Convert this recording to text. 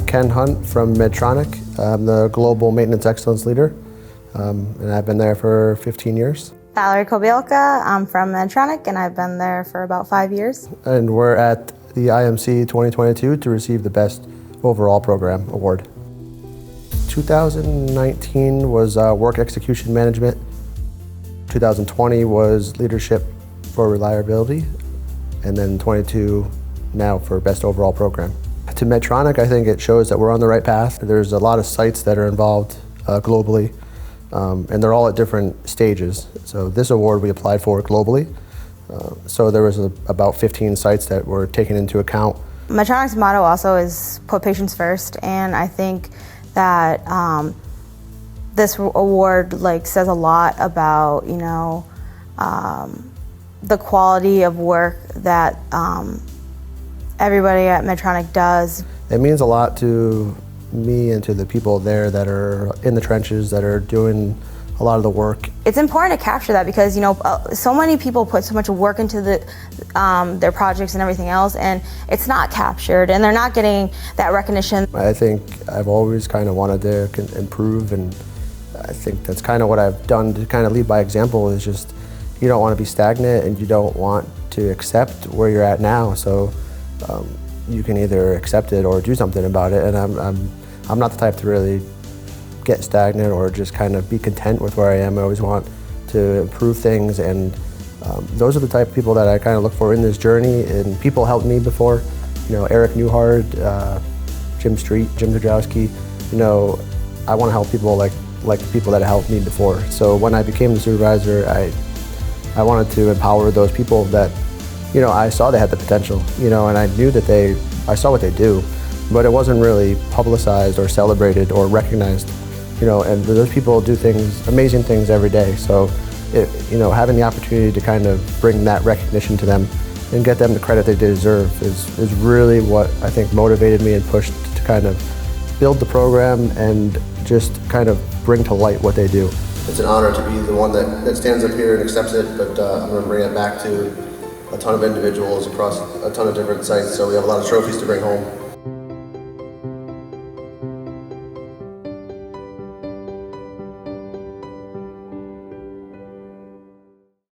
Ken Hunt from Medtronic. I'm the Global Maintenance Excellence Leader, and I've been there for 15 years. Valerie Kobialka. I'm from Medtronic, and I've been there for about 5 years. And we're at the IMC 2022 to receive the Best Overall Program Award. 2019 was Work Execution Management. 2020 was Leadership for Reliability, and then 22 now for Best Overall Program. To Medtronic, I think it shows that we're on the right path. There's a lot of sites that are involved globally, and they're all at different stages. So this award we applied for globally. So there was about 15 sites that were taken into account. Medtronic's motto also is put patients first, and I think that this award says a lot about the quality of work that everybody at Medtronic does. It means a lot to me and to the people there that are in the trenches, that are doing a lot of the work. It's important to capture that because so many people put so much work into their projects and everything else, and it's not captured, and they're not getting that recognition. I think I've always kind of wanted to improve, and I think that's kind of what I've done to kind of lead by example. Is just you don't want to be stagnant, and you don't want to accept where you're at now. So you can either accept it or do something about it. And I'm not the type to really get stagnant or just kind of be content with where I am. I always want to improve things, and those are the type of people that I kind of look for in this journey. And people helped me before, Eric Newhard, Jim Street, Jim Drzowski. I want to help people like the people that helped me before. So when I became the supervisor, I wanted to empower those people that I saw they had the potential, and I knew that I saw what they do, but it wasn't really publicized or celebrated or recognized. And those people do amazing things every day. So, having the opportunity to kind of bring that recognition to them and get them the credit they deserve is really what I think motivated me and pushed to kind of build the program and just kind of bring to light what they do. It's an honor to be the one that stands up here and accepts it, but I'm going to bring it back to a ton of individuals across a ton of different sites, so we have a lot of trophies to bring home.